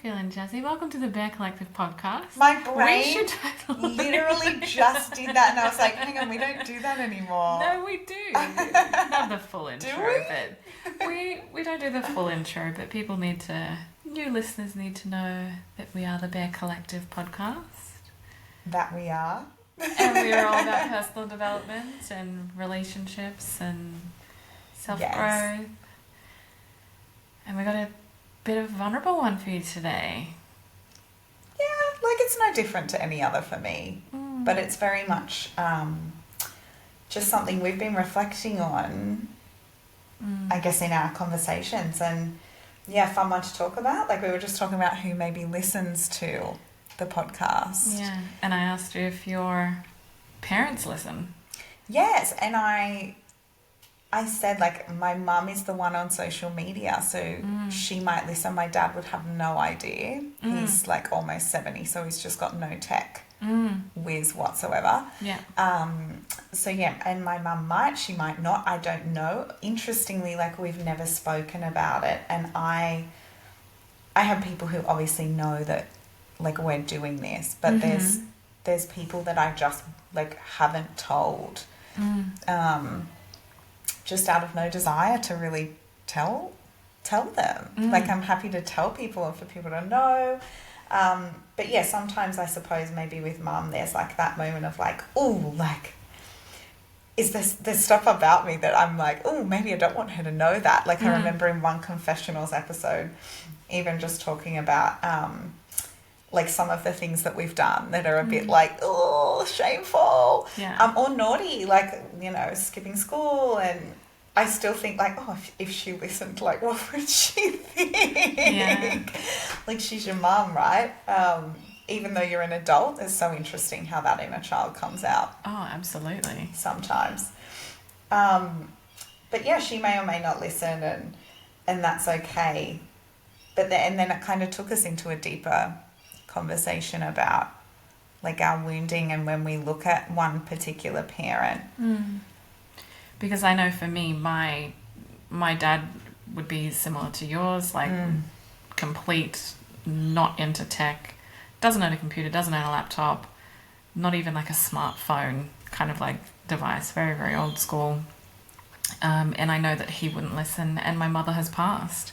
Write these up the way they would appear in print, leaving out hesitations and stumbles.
feeling, Jazzy? Welcome to the Bear Collective podcast. My brain literally just did that, and I was like, hang on, we don't do that anymore. No, we do. Not the full intro, Do but we don't do the full intro, but new listeners need to know that we are the Bear Collective podcast. That we are. And we are all about personal development and relationships and self-growth. Yes. And we got a bit of a vulnerable one for you today. Yeah, like it's no different to any other for me. But it's very much just something we've been reflecting on, I guess, in our conversations. And yeah, fun one to talk about. Like we were just talking about who maybe listens to the podcast. Yeah, and I asked you if your parents listen. Yes, and I said, like, my mum is the one on social media, so she might listen. My dad would have no idea. He's, like, almost 70, so he's just got no tech whiz whatsoever. Yeah. So, yeah, and my mum might, she might not, I don't know. Interestingly, like, we've never spoken about it, and I have people who obviously know that, like, we're doing this, but there's people that I just, like, haven't told. Just out of no desire to really tell them. Like, I'm happy to tell people and for people to know. But yeah, sometimes I suppose maybe with mum there's like that moment of like, oh, like, is there's stuff about me that I'm like, oh, maybe I don't want her to know that. Like I remember in one confessionals episode, even just talking about like some of the things that we've done that are a bit like, oh, shameful, or naughty, like, you know, skipping school. And I still think like, oh, if she listened, like, what would she think? Yeah. Like, she's your mum, right? Even though you're an adult, it's so interesting how that inner child comes out. Oh, absolutely. Sometimes. But yeah, she may or may not listen, and that's okay. But then it kind of took us into a deeper conversation about like our wounding and when we look at one particular parent. Because I know for me, my dad would be similar to yours, like complete, not into tech, doesn't own a computer, doesn't own a laptop, not even like a smartphone kind of like device, very, very old school. And I know that he wouldn't listen, and my mother has passed.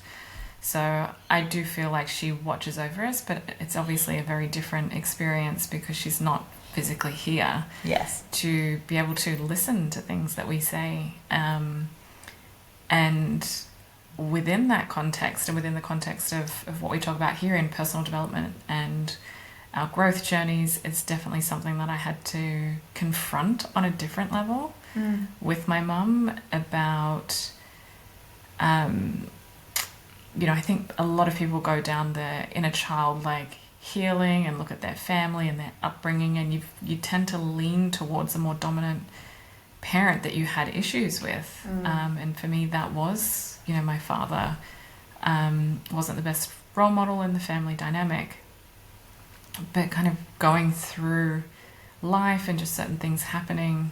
So I do feel like she watches over us, but it's obviously a very different experience because she's not physically here. Yes. To be able to listen to things that we say. And within that context and within the context of what we talk about here in personal development and our growth journeys, it's definitely something that I had to confront on a different level with my mum about... you know, I think a lot of people go down the inner child like healing and look at their family and their upbringing, and you tend to lean towards a more dominant parent that you had issues with. And for me, that was, you know, my father wasn't the best role model in the family dynamic, but kind of going through life and just certain things happening,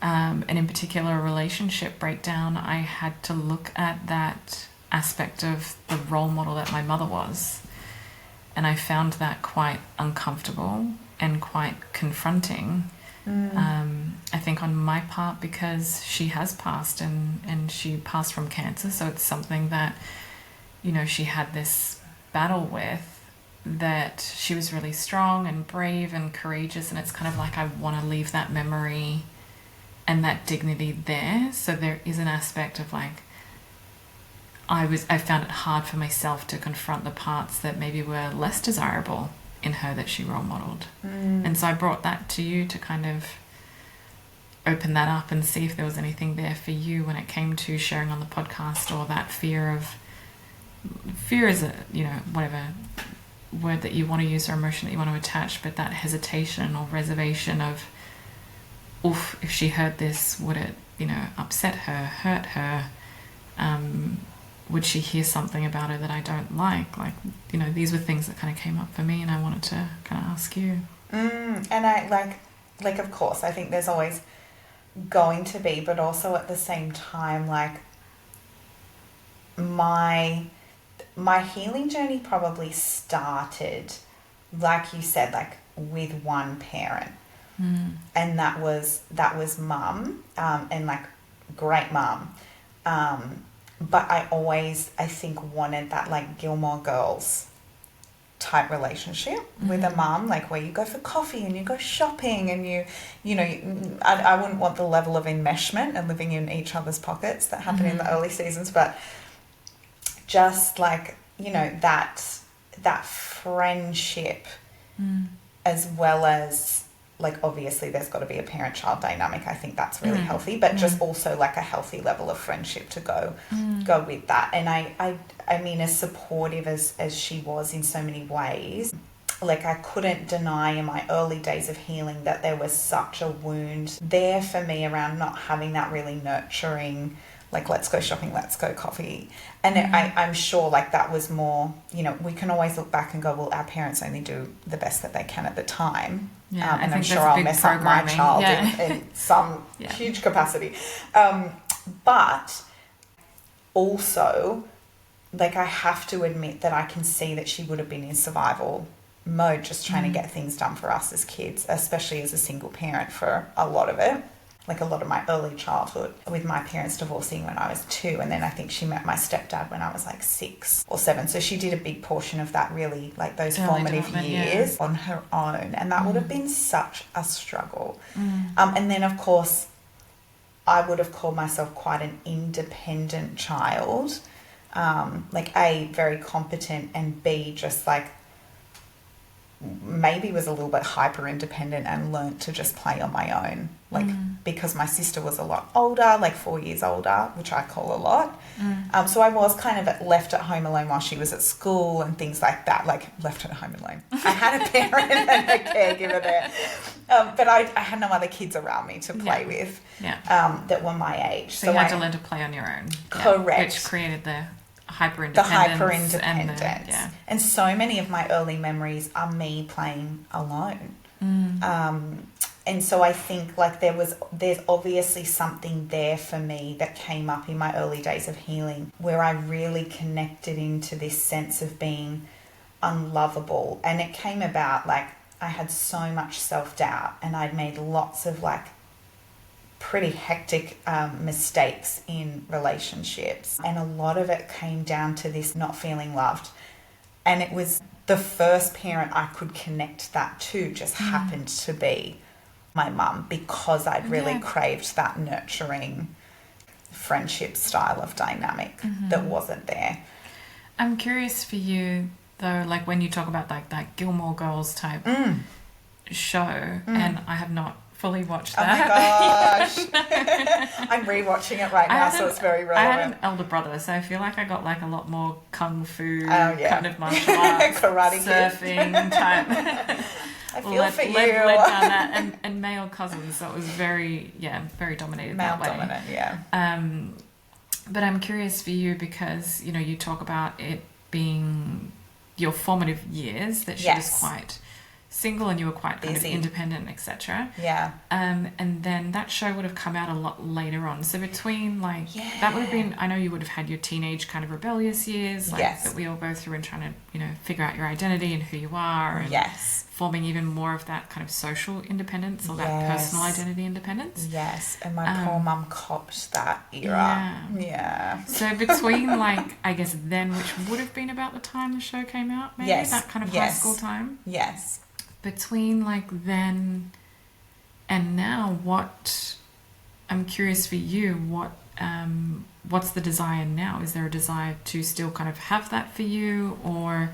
and in particular a relationship breakdown, I had to look at that aspect of the role model that my mother was, and I found that quite uncomfortable and quite confronting. I think on my part, because she has passed and she passed from cancer, so it's something that, you know, she had this battle with, that she was really strong and brave and courageous, and it's kind of like I want to leave that memory and that dignity there. So there is an aspect of like, I found it hard for myself to confront the parts that maybe were less desirable in her that she role modeled. And so I brought that to you to kind of open that up and see if there was anything there for you when it came to sharing on the podcast, or that fear is a, you know, whatever word that you want to use or emotion that you want to attach, but that hesitation or reservation of, oof, if she heard this, would it, you know, upset her, hurt her? Would she hear something about her that I don't like? Like, you know, these were things that kind of came up for me, and I wanted to kind of ask you. And I like, of course, I think there's always going to be, but also at the same time, like, my healing journey probably started, like you said, like with one parent. And that was mum, and like great mum. But I always, I think, wanted that like Gilmore Girls type relationship with a mum, like where you go for coffee and you go shopping and you know, I wouldn't want the level of enmeshment and living in each other's pockets that happened in the early seasons, but just like, you know, that friendship, as well as like obviously there's got to be a parent-child dynamic. I think that's really healthy, but just also like a healthy level of friendship to go with that. And I mean, as supportive as she was in so many ways, like I couldn't deny in my early days of healing that there was such a wound there for me around not having that really nurturing, like, let's go shopping, let's go coffee. And I'm sure like that was more, you know, we can always look back and go, well, our parents only do the best that they can at the time. Yeah, and I'm sure I'll mess up my child in some huge capacity. But also, like, I have to admit that I can see that she would have been in survival mode, just trying to get things done for us as kids, especially as a single parent for a lot of it. Like a lot of my early childhood, with my parents divorcing when I was 2, and then I think she met my stepdad when I was like 6 or 7. So she did a big portion of that, really, like those early formative years on her own, and that would have been such a struggle. And then of course I would have called myself quite an independent child, like A, very competent, and B, just like maybe was a little bit hyper independent and learnt to just play on my own, like because my sister was a lot older, like 4 years older, which I call a lot. So I was kind of left at home alone while she was at school and things like that, like left at home alone. I had a parent and a caregiver there, but I had no other kids around me to play with that were my age. So you had to learn to play on your own. Correct. Which created the hyper-independence. And so many of my early memories are me playing alone. And so I think like there's obviously something there for me that came up in my early days of healing, where I really connected into this sense of being unlovable. And it came about like I had so much self-doubt, and I'd made lots of like pretty hectic mistakes in relationships, and a lot of it came down to this not feeling loved. And it was the first parent I could connect that to just happened to be my mum, because I'd really craved that nurturing friendship style of dynamic that wasn't there. I'm curious for you though, like when you talk about like that Gilmore Girls type show, and I have not fully watched that. Oh my gosh. I'm rewatching it right now, so it's very relevant. I had an elder brother, so I feel like I got like a lot more kung fu kind of martial arts, karate, surfing type. I feel for you. Led down that, and male cousins, so it was very dominated male that way. Dominant, but I'm curious for you because, you know, you talk about it being your formative years, that she was quite single and you were quite kind of independent, etc. And then that show would have come out a lot later on. So between like that would have been, I know you would have had your teenage kind of rebellious years, like that we all go through, and trying to, you know, figure out your identity and who you are, and forming even more of that kind of social independence or that personal identity independence. And my poor mum copped that era. So between like, I guess then, which would have been about the time the show came out, maybe that kind of high school time. Between like then and now, what, I'm curious for you, what's the desire now? Is there a desire to still kind of have that for you, or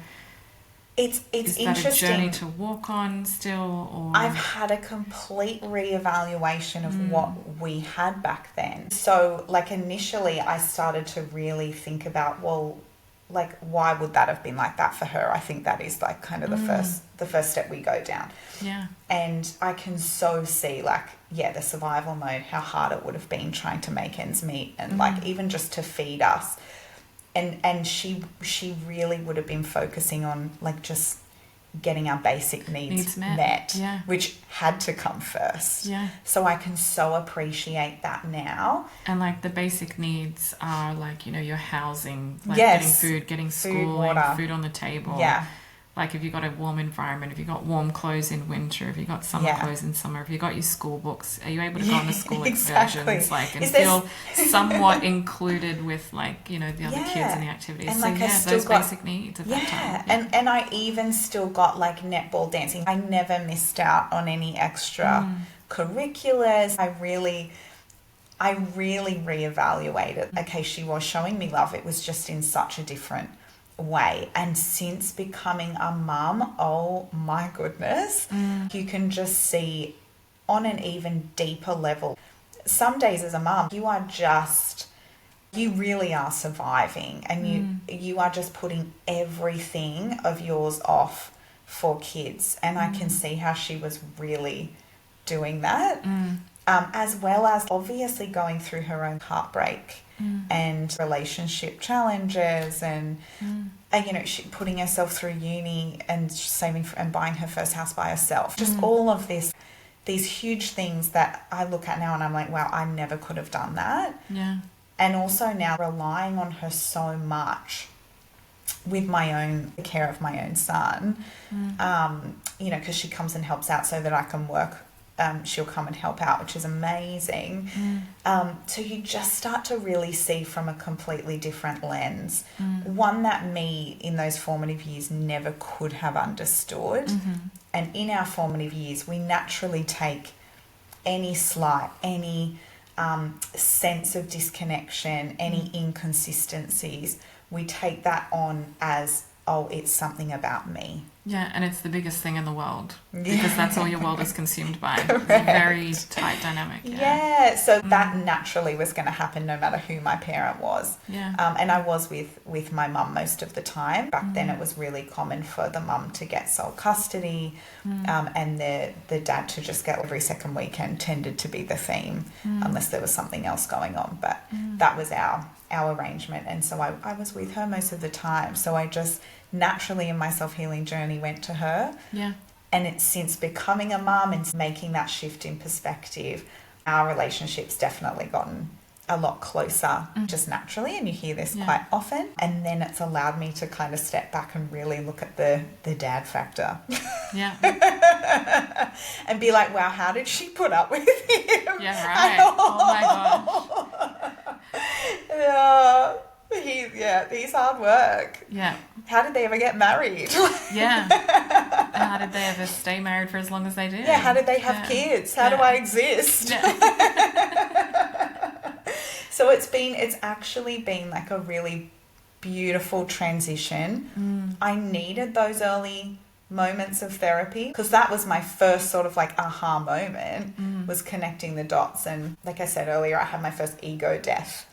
it's is interesting. that a journey to walk on still? Or I've had a complete reevaluation of what we had back then. So like initially I started to really think about, well, like why would that have been like that for her? I think that is like kind of the first step we go down. And I can so see like the survival mode, how hard it would have been trying to make ends meet, and like even just to feed us. And she really would have been focusing on like just getting our basic needs met, Yeah. which had to come first. Yeah. So I can so appreciate that now. And like the basic needs are like, you know, your housing, like Yes. getting food, getting Food, schooling, water. food on the table. Yeah. Like if you got a warm environment, if you got warm clothes in winter, if you got summer Yeah. clothes in summer, if you got your school books, are you able to go on the school Exactly. excursions, like, and Is there- feel somewhat included with, like, you know, the other Yeah. kids and the activities? And so like I yeah, still those got- basic needs at Yeah. that time. Yeah. And I even still got like netball dancing. I never missed out on any extra curriculars. I really reevaluated. Okay, she was showing me love. It was just in such a different way. And since becoming a mum, oh my goodness, you can just see on an even deeper level. Some days as a mum, you really are surviving, and you are just putting everything of yours off for kids. And I can see how she was really doing that, as well as obviously going through her own heartbreak and relationship challenges, and you know, she putting herself through uni and saving and buying her first house by herself. Just all of these huge things that I look at now and I'm like, wow, I never could have done that. Yeah. And also now relying on her so much with the care of my own son, you know, because she comes and helps out so that I can work. She'll come and help out, which is amazing. So you just start to really see from a completely different lens, one that me in those formative years never could have understood. And in our formative years, we naturally take any slight, any sense of disconnection, any inconsistencies, we take that on as, oh, it's something about me. Yeah, and it's the biggest thing in the world because that's all your world is consumed by. Correct. It's a very tight dynamic. Yeah, so that naturally was going to happen no matter who my parent was. Yeah. And I was with my mum most of the time. Back then it was really common for the mum to get sole custody, and the dad to just get every second weekend tended to be the theme, unless there was something else going on. But that was our arrangement. And so I was with her most of the time. So I just naturally in my self-healing journey went to her. Yeah. And it's since becoming a mum and making that shift in perspective, our relationship's definitely gotten a lot closer just naturally, and you hear this quite often. And then it's allowed me to kind of step back and really look at the dad factor. Yeah. And be like, wow, how did she put up with him? Yeah, right. Oh my gosh. He's hard work. Yeah. How did they ever get married? Yeah. And how did they ever stay married for as long as they did? Yeah, how did they have kids? How do I exist? Yeah. So it's actually been like a really beautiful transition. I needed those early moments of therapy because that was my first sort of like aha moment, was connecting the dots. And like I said earlier, I had my first ego death,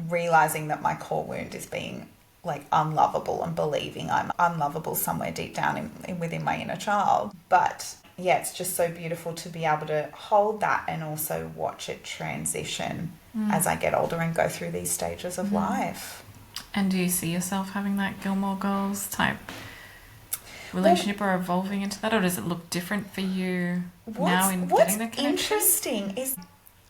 realizing that my core wound is being like unlovable and believing I'm unlovable somewhere deep down within my inner child. But yeah, it's just so beautiful to be able to hold that and also watch it transition as I get older and go through these stages of life. And do you see yourself having that Gilmore Girls type relationship or evolving into that, or does it look different for you now in getting the connection? What's interesting is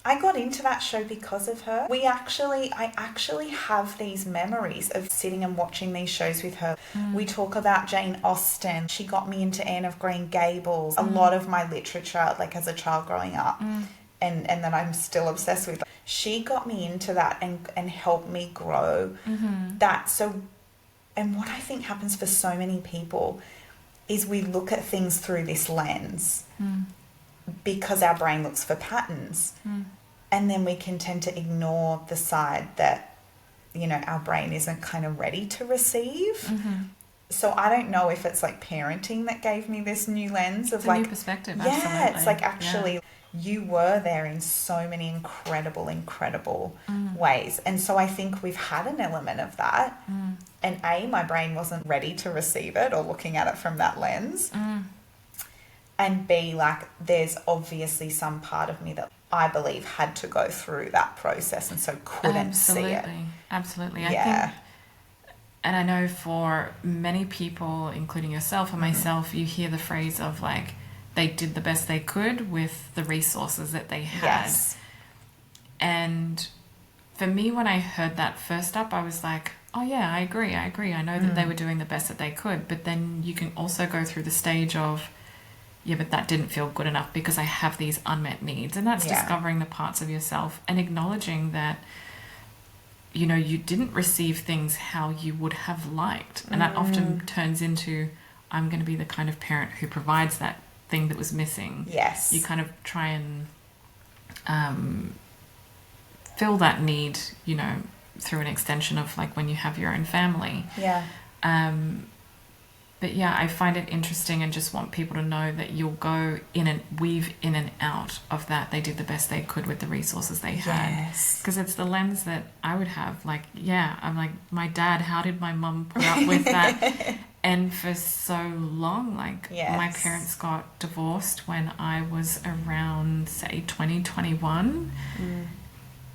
I got into that show because of her. I actually have these memories of sitting and watching these shows with her. We talk about Jane Austen. She got me into Anne of Green Gables. A lot of my literature, like as a child growing up, and that I'm still obsessed with. She got me into that and helped me grow that. So, and what I think happens for so many people is we look at things through this lens because our brain looks for patterns. And then we can tend to ignore the side that, you know, our brain isn't kind of ready to receive. So I don't know if it's like parenting that gave me this new lens of it's like a new perspective. Yeah, Absolutely. it's like actually you were there in so many incredible ways. And so I think we've had an element of that. And A, my brain wasn't ready to receive it or looking at it from that lens. And B, like there's obviously some part of me that I believe had to go through that process and so couldn't see it. Absolutely. Yeah. And I know for many people, including yourself and myself, you hear the phrase of like, they did the best they could with the resources that they had. Yes. And for me, when I heard that first up, I was like, oh yeah, I agree. I know that they were doing the best that they could. But then you can also go through the stage of, yeah, but that didn't feel good enough because I have these unmet needs. And that's discovering the parts of yourself and acknowledging that, you know, you didn't receive things how you would have liked. And that often turns into, I'm going to be the kind of parent who provides that thing that was missing. Yes. You kind of try and fill that need, you know, through an extension of like when you have your own family. Yeah. But yeah, I find it interesting and just want people to know that you'll go in and weave in and out of that. They did the best they could with the resources they had. Yes. Because it's the lens that I would have. Like, yeah, I'm like, my dad, how did my mum put up with that? And for so long, like my parents got divorced when I was around, say, 2021.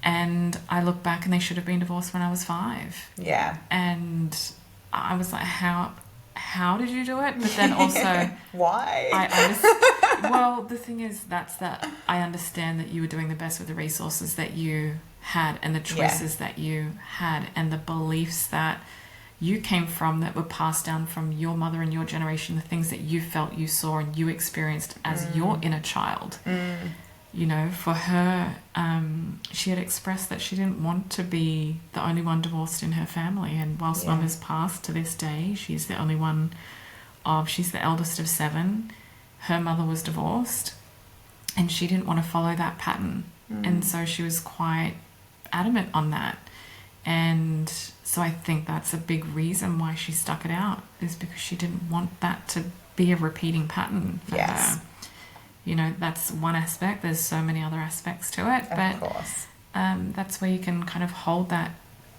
And I look back and they should have been divorced when I was 5. Yeah. And I was like, how did you do it? But then also, why? Well, the thing is, that's that I understand that you were doing the best with the resources that you had and the choices that you had and the beliefs that you came from that were passed down from your mother and your generation, the things that you felt, you saw, and you experienced as your inner child. You know, for her, she had expressed that she didn't want to be the only one divorced in her family. And whilst mum has passed to this day, she's the only one she's the eldest of 7. Her mother was divorced and she didn't want to follow that pattern. And so she was quite adamant on that. And so I think that's a big reason why she stuck it out, is because she didn't want that to be a repeating pattern for her. You know, that's one aspect. There's so many other aspects to it. Of course. That's where you can kind of hold that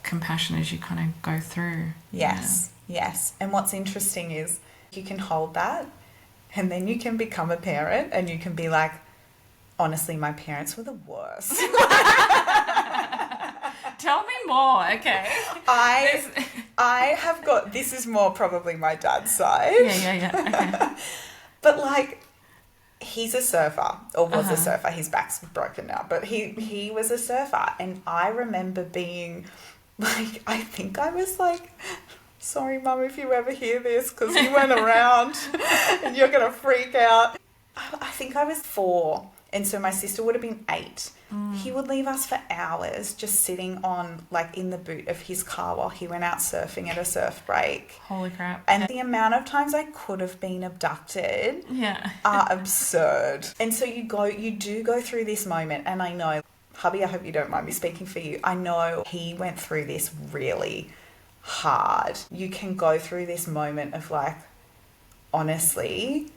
compassion as you kind of go through. Yes. And what's interesting is you can hold that and then you can become a parent and you can be like, honestly, my parents were the worst. Tell me more, okay? I have got, this is more probably my dad's side. Yeah. Okay. But like, he's a surfer, or was a surfer. His back's broken now, but he was a surfer. And I remember being like, I think I was like, sorry, Mum, if you ever hear this, because you went around and you're going to freak out. I think I was 4. And so my sister would have been 8. He would leave us for hours just sitting on, like, in the boot of his car while he went out surfing at a surf break. Holy crap. And the amount of times I could have been abducted are absurd. And so you do go through this moment. And I know, hubby, I hope you don't mind me speaking for you. I know he went through this really hard. You can go through this moment of like, honestly,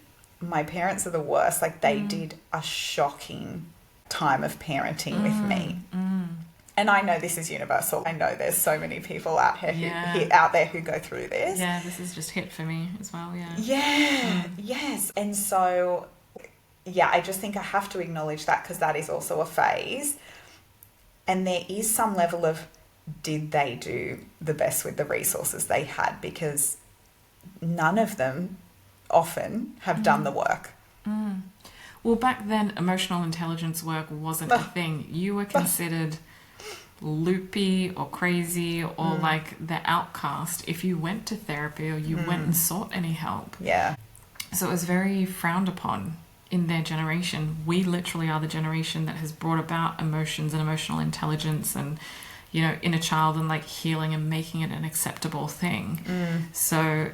my parents are the worst. Like, they did a shocking time of parenting with me. And I know this is universal. I know there's so many people out here out there who go through this. Yeah, this is just hit for me as well, Yes. And so, I just think I have to acknowledge that, because that is also a phase. And there is some level of, did they do the best with the resources they had? Because none of them often have done the work. Well, back then, emotional intelligence work wasn't a thing. You were considered loopy or crazy or like the outcast if you went to therapy or you went and sought any help. Yeah. So it was very frowned upon in their generation. We literally are the generation that has brought about emotions and emotional intelligence and, you know, inner child and like healing and making it an acceptable thing. So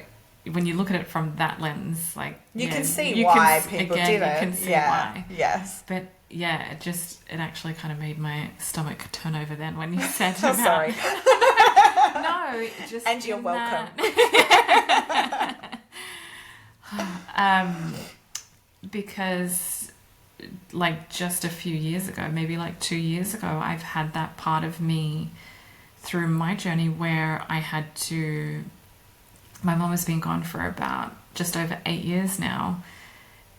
when you look at it from that lens, like you can see why people did it. You can see why. Yes. But yeah, it actually kind of made my stomach turn over then when you said about. Sorry. No, just and you're welcome. Because like just a few years ago, maybe like 2 years ago, I've had that part of me through my journey where I had to. My mom has been gone for about just over 8 years now.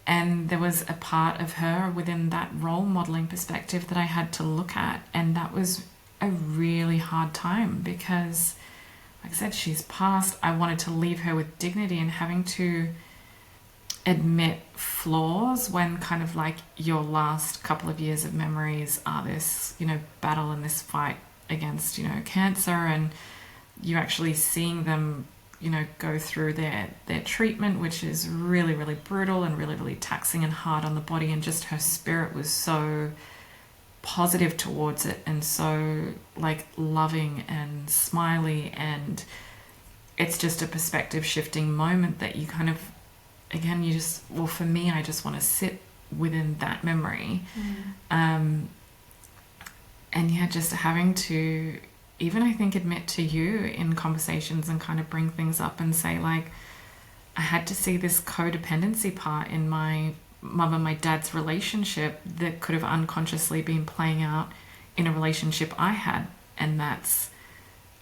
And there was a part of her within that role modeling perspective that I had to look at. And that was a really hard time because like I said, she's passed. I wanted to leave her with dignity, and having to admit flaws when kind of like your last couple of years of memories are this, battle and this fight against, cancer, and you're actually seeing them, go through their treatment, which is really, really brutal and really, really taxing and hard on the body. And just her spirit was so positive towards it and so like loving and smiley, and it's just a perspective shifting moment that you kind of, again, for me, I just want to sit within that memory. And just having to even, I think, admit to you in conversations and kind of bring things up and say, like, I had to see this codependency part in my mum and my dad's relationship that could have unconsciously been playing out in a relationship I had. And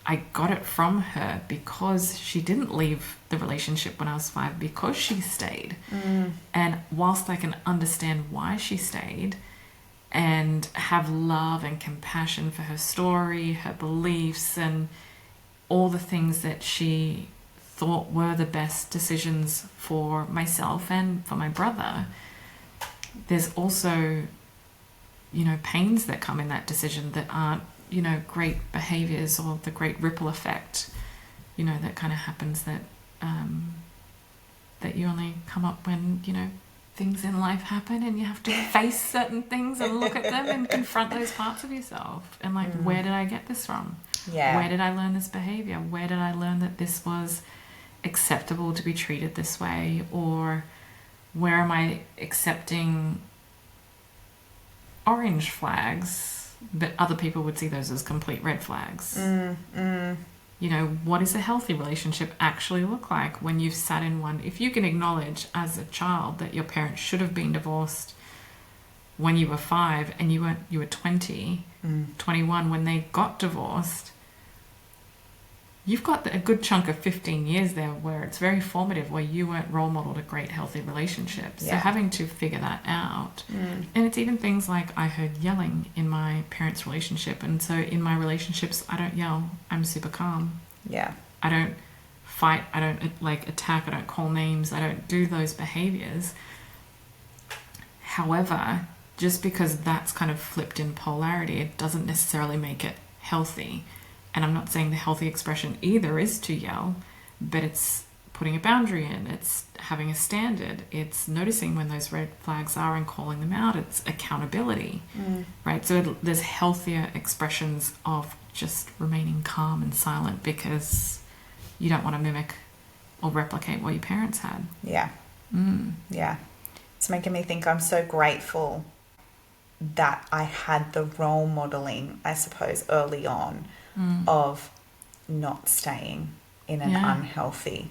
I got it from her because she didn't leave the relationship when I was 5, because she stayed. And whilst I can understand why she stayed and have love and compassion for her story, her beliefs, and all the things that she thought were the best decisions for myself and for my brother, there's also, pains that come in that decision that aren't, great behaviors or the great ripple effect, that kind of happens that you only come up when, things in life happen and you have to face certain things and look at them and confront those parts of yourself. And like, where did I get this from? Yeah. Where did I learn this behavior? Where did I learn that this was acceptable to be treated this way? Or where am I accepting orange flags, but other people would see those as complete red flags? What does a healthy relationship actually look like when you've sat in one? If you can acknowledge as a child that your parents should have been divorced when you were 5 and you were 20, 21 when they got divorced, you've got a good chunk of 15 years there where it's very formative, where you weren't role modeled a great, healthy relationship. So having to figure that out. And it's even things like I heard yelling in my parents' relationship. And so in my relationships, I don't yell. I'm super calm. Yeah. I don't fight. I don't attack. I don't call names. I don't do those behaviors. However, just because that's kind of flipped in polarity, it doesn't necessarily make it healthy. And I'm not saying the healthy expression either is to yell, but it's putting a boundary in, it's having a standard, it's noticing when those red flags are and calling them out, it's accountability, right? So there's healthier expressions of just remaining calm and silent because you don't want to mimic or replicate what your parents had. Yeah. Yeah. It's making me think I'm so grateful that I had the role modeling, I suppose, early on of not staying in an unhealthy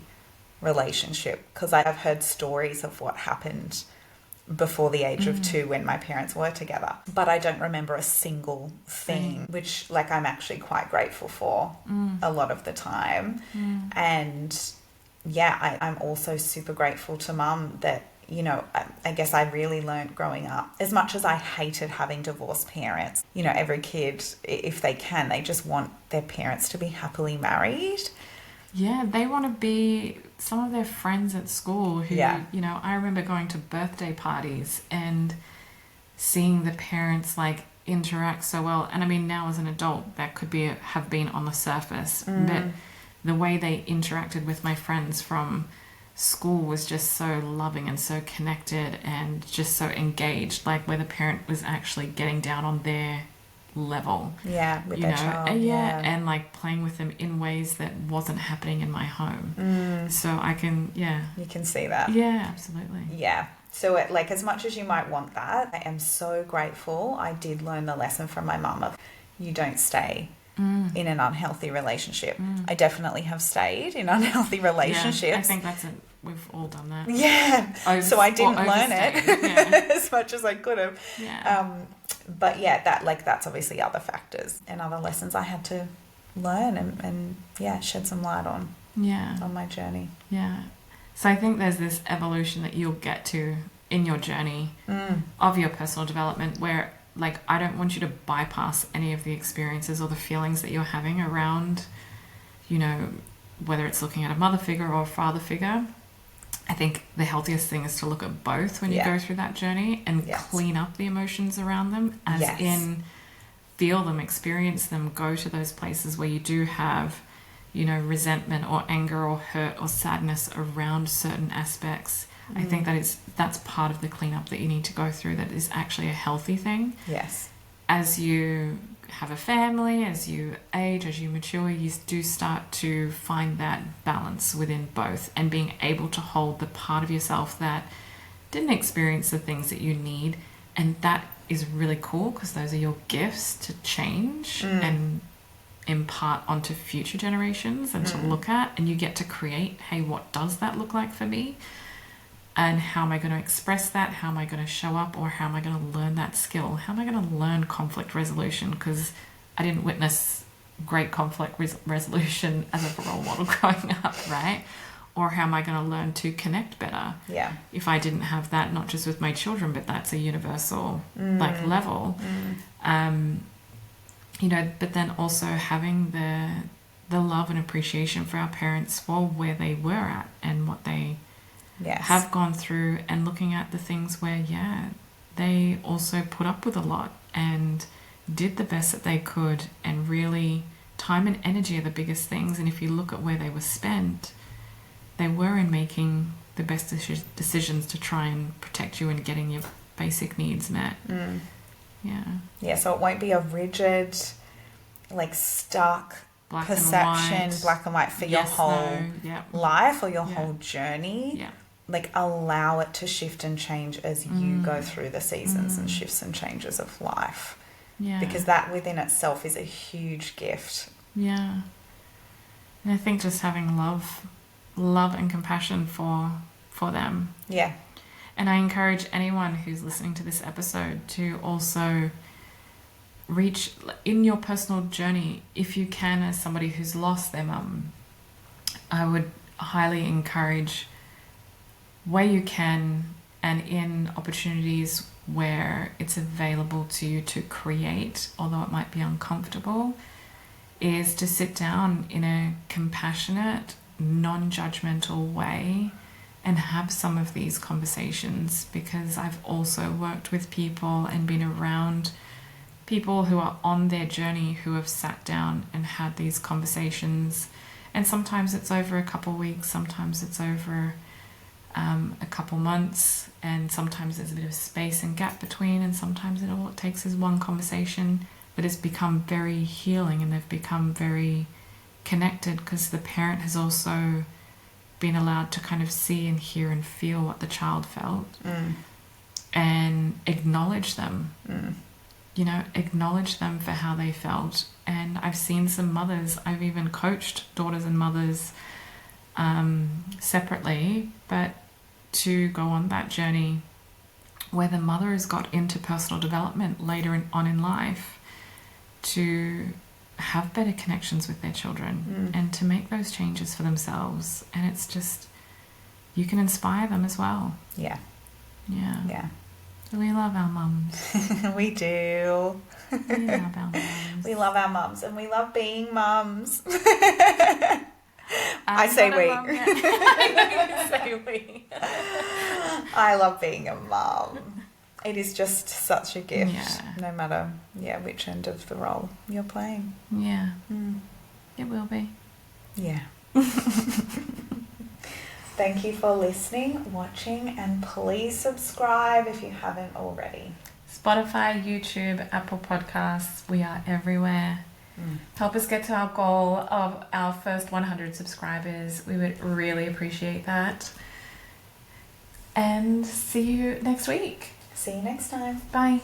relationship, because I've heard stories of what happened before the age of 2 when my parents were together, but I don't remember a single thing, which I'm actually quite grateful for a lot of the time. And I'm also super grateful to Mum that, I guess I really learned growing up, as much as I hated having divorced parents, every kid, if they can, they just want their parents to be happily married. Yeah, they want to be some of their friends at school who, I remember going to birthday parties and seeing the parents interact so well. And I mean, now as an adult, that could have been on the surface, but the way they interacted with my friends from school was just so loving and so connected and just so engaged, where the parent was actually getting down on their level, with their child, and playing with them in ways that wasn't happening in my home. So I can you can see that. Absolutely. So as much as you might want that, I am so grateful I did learn the lesson from my mum of you don't stay in an unhealthy relationship. I definitely have stayed in unhealthy relationships. I think that's it. We've all done that. So I didn't learn it as much as I could have. But that's obviously other factors and other lessons I had to learn and shed some light on my journey. So I think there's this evolution that you'll get to in your journey of your personal development where I don't want you to bypass any of the experiences or the feelings that you're having around you know, whether it's looking at a mother figure or a father figure, I think the healthiest thing is to look at both when you go through that journey and clean up the emotions around them, as in feel them, experience them, go to those places where you do have, you know, resentment or anger or hurt or sadness around certain aspects. I think that's part of the cleanup that you need to go through, that is actually a healthy thing. Yes. As you have a family, as you age, as you mature, you do start to find that balance within both, and being able to hold the part of yourself that didn't experience the things that you need. And that is really cool, because those are your gifts to change and impart onto future generations and to look at, and you get to create, hey, what does that look like for me? And how am I going to express that? How am I going to show up? Or how am I going to learn that skill? How am I going to learn conflict resolution? Because I didn't witness great conflict resolution as a role model growing up, right? Or how am I going to learn to connect better? Yeah. If I didn't have that, not just with my children, but that's a universal like level. You know, but then also having the love and appreciation for our parents for where they were at and what they have gone through, and looking at the things where, they also put up with a lot and did the best that they could, and really time and energy are the biggest things. And if you look at where they were spent, they were in making the best decisions to try and protect you and getting your basic needs met. Yeah, so it won't be a rigid, like, stuck black perception, and white. black and white for your whole life or your whole journey. Like, allow it to shift and change as you go through the seasons and shifts and changes of life. Because that within itself is a huge gift. And I think just having love and compassion for them. And I encourage anyone who's listening to this episode to also reach in your personal journey, if you can, as somebody who's lost their mum. I would highly encourage, where you can and in opportunities where it's available to you to create, although it might be uncomfortable, is to sit down in a compassionate, non-judgmental way and have some of these conversations. Because I've also worked with people and been around people who are on their journey who have sat down and had these conversations, and sometimes it's over a couple of weeks, sometimes it's over a couple months, and sometimes there's a bit of space and gap between, and sometimes all it takes is one conversation, but it's become very healing and they've become very connected, because the parent has also been allowed to kind of see and hear and feel what the child felt and acknowledge them. You know, acknowledge them for how they felt. And I've seen some mothers, I've even coached daughters and mothers separately, but to go on that journey where the mother has got into personal development later on in life to have better connections with their children and to make those changes for themselves. And it's just, you can inspire them as well. Yeah. We love our mums. We do. We love our mums. We love our mums, and we love being mums. I say we. I say we. I love being a mum. It is just such a gift, no matter which end of the role you're playing. It will be. Thank you for listening, watching, and please subscribe if you haven't already. Spotify, YouTube, Apple Podcasts, we are everywhere. Help us get to our goal of our first 100 subscribers. We would really appreciate that. And see you next week. See you next time. Bye.